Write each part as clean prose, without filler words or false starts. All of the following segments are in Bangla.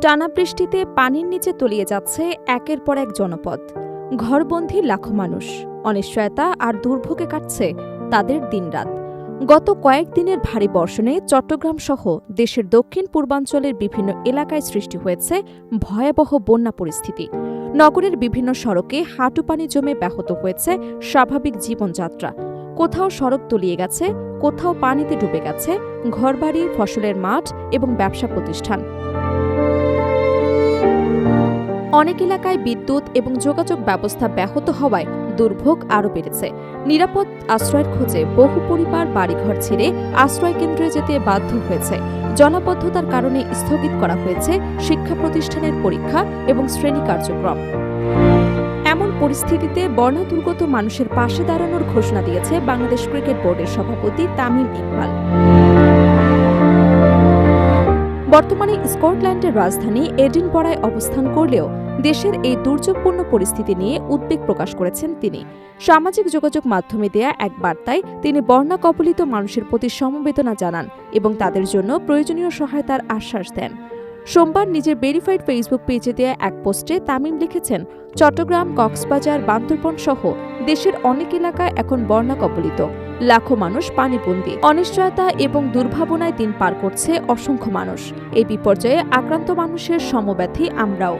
টানা বৃষ্টিতে পানির নিচে তলিয়ে যাচ্ছে একের পর এক জনপদ। ঘরবন্দি লাখো মানুষ, অনিশ্চয়তা আর দুর্ভোগে কাটছে তাদের দিনরাত। গত কয়েকদিনের ভারী বর্ষণে চট্টগ্রাম সহ দেশের দক্ষিণ পূর্বাঞ্চলের বিভিন্ন এলাকায় সৃষ্টি হয়েছে ভয়াবহ বন্যা পরিস্থিতি। নগরের বিভিন্ন সড়কে হাঁটু পানি জমে ব্যাহত হয়েছে স্বাভাবিক জীবনযাত্রা। কোথাও সড়ক তলিয়ে গেছে, কোথাও পানিতে ডুবে গেছে ঘরবাড়ি, ফসলের মাঠ এবং ব্যবসা প্রতিষ্ঠান। অনেক এলাকায় বিদ্যুৎ এবং যোগাযোগ ব্যবস্থা ব্যাহত হওয়ায় দুর্ভোগ আরও বেড়েছে। নিরাপদ আশ্রয়ের খোঁজে বহু পরিবার বাড়িঘর ছেড়ে আশ্রয় কেন্দ্রে যেতে বাধ্য হয়েছে। জলাবদ্ধতার কারণে স্থগিত করা হয়েছে শিক্ষা প্রতিষ্ঠানের পরীক্ষা এবং শ্রেণী কার্যক্রম। এমন পরিস্থিতিতে বন্যা দুর্গত মানুষের পাশে দাঁড়ানোর ঘোষণা দিয়েছে বাংলাদেশ ক্রিকেট বোর্ডের সভাপতি তামিম ইকবাল। বর্তমানে স্কটল্যান্ডের রাজধানী এডিনবরায় অবস্থান করলেও দেশের এই দুর্যোগপূর্ণ পরিস্থিতি নিয়ে উদ্বেগ প্রকাশ করেছেন তিনি। সামাজিক যোগাযোগ মাধ্যমে দেয়া এক বার্তায় তিনি বন্যা কবলিত মানুষের প্রতি সমবেদনা জানান এবং তাদের জন্য প্রয়োজনীয় সহায়তার আশ্বাস দেন। সোমবার নিজের ভেরিফাইড ফেসবুক পেজে দেয়া এক পোস্টে তামিম লিখেছেন, চট্টগ্রাম, কক্সবাজার, বান্দরবন সহ দেশের অনেক এলাকায় এখন বন্যা কবলিত। লাখো মানুষ পানিবন্দী। অনিশ্চয়তা এবং দুর্ভাবনায় দিন পার করছে অসংখ্য মানুষ। এই বিপর্যয়ে আক্রান্ত মানুষের সমব্যথী আমরাও।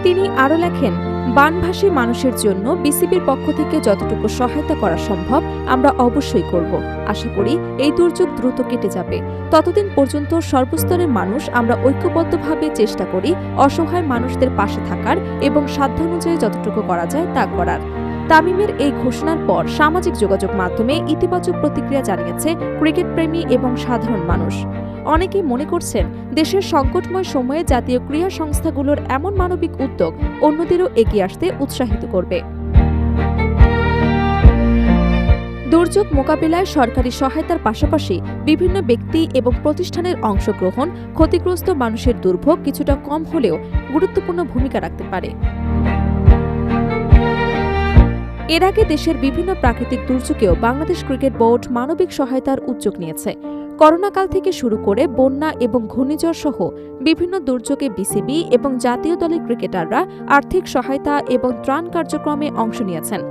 তিনি আরও লেখেন, বানভাসী মানুষের জন্য বিসিবির পক্ষ থেকে যতটুকু সহায়তা করা সম্ভব আমরা অবশ্যই করব। আশা করি এই দুর্যোগ দ্রুত কেটে যাবে। ততদিন পর্যন্ত সর্বস্তরের মানুষ আমরা ঐক্যবদ্ধভাবে চেষ্টা করি অসহায় মানুষদের পাশে থাকার এবং সাধ্যানুযায়ী যতটুকু করা যায় তা করার। তামিমের এই ঘোষণার পর সামাজিক যোগাযোগ মাধ্যমে ইতিবাচক প্রতিক্রিয়া জানিয়েছে ক্রিকেটপ্রেমী এবং সাধারণ মানুষ। অনেকেই মনে করছেন, দেশের সংকটময় সময়ে জাতীয় ক্রীড়া সংস্থাগুলোর এমন মানবিক উদ্যোগ অন্যদেরও এগিয়ে আসতে উৎসাহিত করবে। দুর্যোগ মোকাবিলায় সরকারি সহায়তার পাশাপাশি বিভিন্ন ব্যক্তি এবং প্রতিষ্ঠানের অংশগ্রহণ ক্ষতিগ্রস্ত মানুষের দুর্ভোগ কিছুটা কম হলেও গুরুত্বপূর্ণ ভূমিকা রাখতে পারে। এর আগে দেশের বিভিন্ন প্রাকৃতিক দুর্যোগেও বাংলাদেশ ক্রিকেট বোর্ড মানবিক সহায়তার উদ্যোগ নিয়েছে। করোনাকাল থেকে শুরু করে বন্যা এবং ঘূর্ণিঝড় সহ বিভিন্ন দুর্যোগে বিসিবি এবং জাতীয় দলের ক্রিকেটাররা আর্থিক সহায়তা এবং ত্রাণ কার্যক্রমে অংশ নিয়েছেন।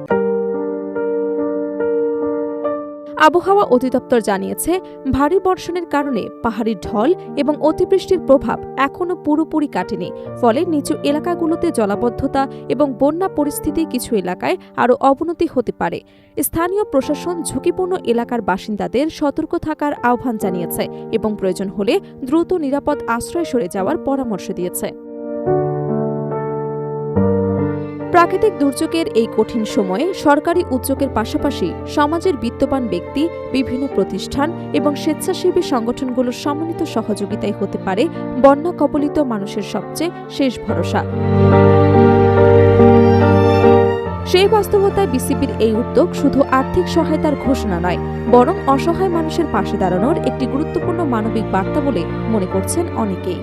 আবহাওয়া অধিদপ্তর জানিয়েছে, ভারী বর্ষণের কারণে পাহাড়ি ঢল এবং অতিবৃষ্টির প্রভাব এখনও পুরোপুরি কাটেনি। ফলে নিচু এলাকাগুলোতে জলাবদ্ধতা এবং বন্যা পরিস্থিতি কিছু এলাকায় আরও অবনতি হতে পারে। স্থানীয় প্রশাসন ঝুঁকিপূর্ণ এলাকার বাসিন্দাদের সতর্ক থাকার আহ্বান জানিয়েছে এবং প্রয়োজন হলে দ্রুত নিরাপদ আশ্রয়ে সরে যাওয়ার পরামর্শ দিয়েছে। প্রাকৃতিক দুর্যোগের এই কঠিন সময়ে সরকারি উদ্যোগের পাশাপাশি সমাজের বিত্তবান ব্যক্তি, বিভিন্ন প্রতিষ্ঠান এবং স্বেচ্ছাসেবী সংগঠনগুলোর সমন্বিত সহযোগিতাই হতে পারে বন্যা কবলিত মানুষের সবচেয়ে শেষ ভরসা। সেই বাস্তবতায় বিসিবির এই উদ্যোগ শুধু আর্থিক সহায়তার ঘোষণা নয়, বরং অসহায় মানুষের পাশে দাঁড়ানোর একটি গুরুত্বপূর্ণ মানবিক বার্তা বলে মনে করছেন অনেকেই।